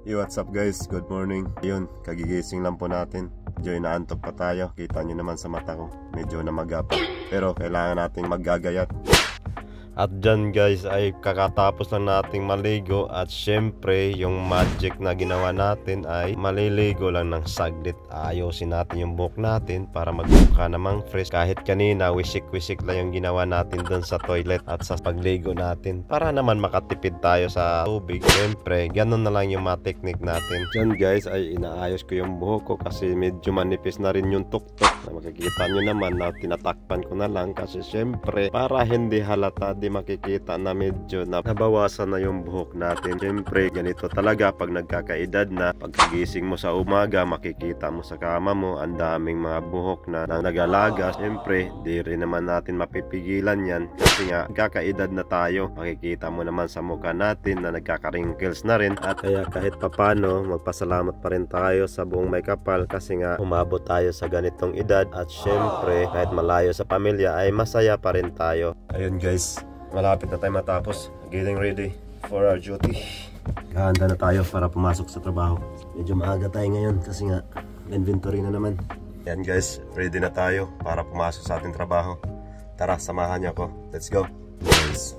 Yo, what's up guys? Good morning. Ayun, kagigising lang po natin. Medyo inaantok pa tayo. Kita nyo naman sa mata ko. Medyo namaga pa. Pero kailangan nating maggagayat. At dyan guys ay kakatapos lang nating maligo. At syempre yung magic na ginawa natin ay maliligo lang ng saglit. Ayusin natin yung buhok natin para magmukha namang fresh. Kahit kanina wisik-wisik lang yung ginawa natin dun sa toilet at sa pagligo natin, para naman makatipid tayo sa tubig. Syempre ganun na lang yung mga technique natin. Dyan guys ay inaayos ko yung buhok ko kasi medyo manipis na rin yung tuktok. Na makikita nyo naman na tinatakpan ko na lang kasi syempre para hindi halata, di makikita na medyo nabawasan na yung buhok natin. Syempre ganito talaga pag nagkakaedad na. Pagkagising mo sa umaga, makikita mo sa kama mo ang daming mga buhok na nagalaga. Syempre di rin naman natin mapipigilan yan kasi nga nagkakaedad na tayo. Makikita mo naman sa mukha natin na nagkaka-wrinkles na rin. At kaya kahit papano magpasalamat pa rin tayo sa buong may kapal kasi nga umabot tayo sa ganitong edad. At syempre kahit malayo sa pamilya ay masaya pa rin tayo. Ayun guys, malapit na tayo matapos. Getting ready for our duty. Hahanda na tayo para pumasok sa trabaho. Medyo maaga tayo ngayon kasi nga inventory na naman. Yan guys, ready na tayo para pumasok sa ating trabaho. Tara, samahan niyo ako. Let's go. Guys,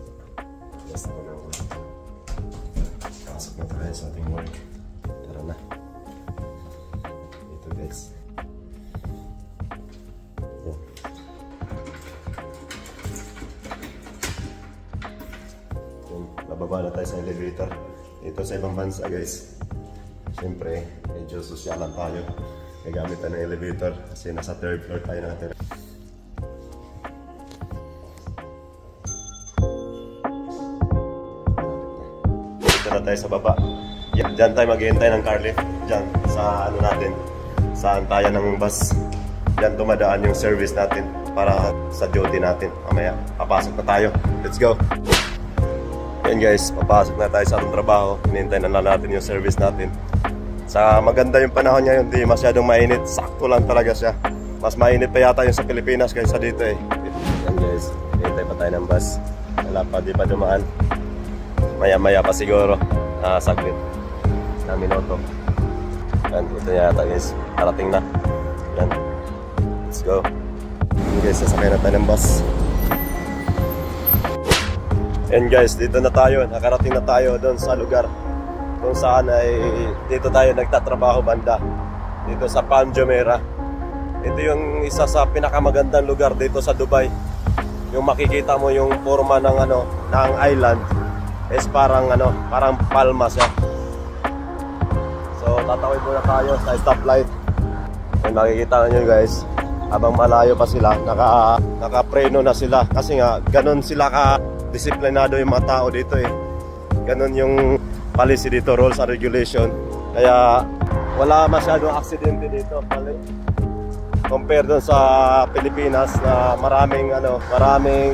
pasok na tayo sa ating work. Tara na. Ito guys. Bababa na tayo sa elevator. Ito sa ibang bansa guys, siyempre medyo sosyalan tayo. Nagamit tayo ng elevator kasi nasa 3rd floor tayo nakatira. Dito na tayo sa baba. Diyan tayo maghihintay ng car lift. Diyan sa ano natin, sa antayan ng bus. Diyan dumadaan yung service natin para sa duty natin. Mamaya papasok na tayo. Let's go. Yan guys, papasok na tayo sa ating trabaho. Hinintay na lang natin yung service natin. Sa maganda yung panahon ngayon, hindi masyadong mainit. Sakto lang talaga siya. Mas mainit pa yata yung sa Pilipinas kaysa dito eh. Yan guys, hinintay pa tayo ng bus. Wala pa, di pa dumaan. Maya-maya pa siguro. Saglit na minuto. Yan, ito yata guys. Parating na. Yan. Let's go. Yan guys, sasakay na tayo ng bus. And guys, dito na tayo, nakarating na tayo doon sa lugar kung saan ay dito tayo nagtatrabaho banda, dito sa Palm Jumeirah. Ito yung isa sa pinakamagandang lugar dito sa Dubai. Yung makikita mo yung forma ng ng island is parang parang palma siya. So tatawid muna tayo sa stoplight. And makikita nyo guys, habang malayo pa sila, naka-preno na sila kasi nga ganun sila disiplinado yung mga tao dito eh. Ganun yung policy dito, rules and regulation. Kaya wala masyadong aksidente dito. Compare doon sa Pilipinas na maraming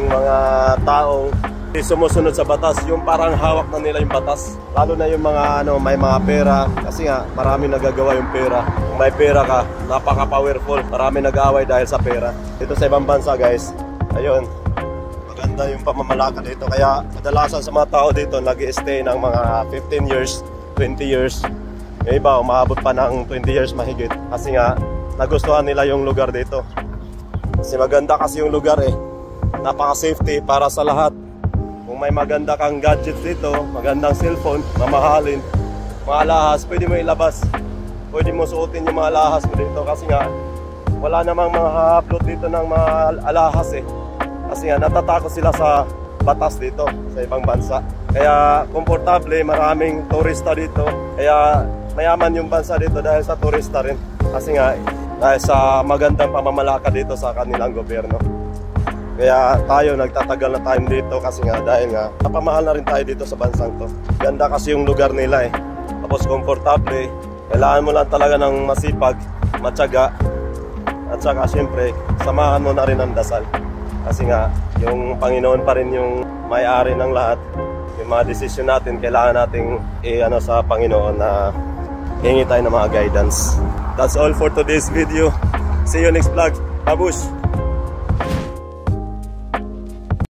mga taong sumusunod sa batas. Yung parang hawak na nila yung batas. Lalo na yung mga may mga pera. Kasi nga maraming nagagawa yung pera. Kung may pera ka, napaka-powerful. Maraming nag-aaway dahil sa pera. Dito sa ibang bansa guys, ayun, maganda yung pamamalakad dito. Kaya kadalasan sa mga tao dito nag-i-stay ng mga 15 years, 20 years. Yung iba umaabot pa ng 20 years mahigit. Kasi nga nagustuhan nila yung lugar dito. Kasi maganda kasi yung lugar eh. Napaka-safety para sa lahat. Kung may maganda kang gadget dito, magandang cellphone, mamahalin, mga alahas, pwede mo ilabas. Pwede mo suotin yung mga alahas mo dito. Kasi nga wala namang mga upload dito ng mga alahas eh. Kasi nga natatakot sila sa batas dito sa ibang bansa. Kaya komportable, maraming turista dito. Kaya mayaman yung bansa dito dahil sa turista rin. Kasi nga dahil sa magandang pamamalakad dito sa kanilang gobyerno. Kaya tayo nagtatagal na time dito kasi nga dahil nga napamahal na rin tayo dito sa bansang to. Ganda kasi yung lugar nila eh. Tapos komportable. Kailangan mo lang talaga ng masipag, matyaga. At saka syempre samahan mo na rin ang dasal. Kasi nga, yung Panginoon pa rin yung may-ari ng lahat. Yung mga desisyon natin, kailangan nating sa Panginoon na hingi tayo ng mga guidance. That's all for today's video. See you next vlog. Babush!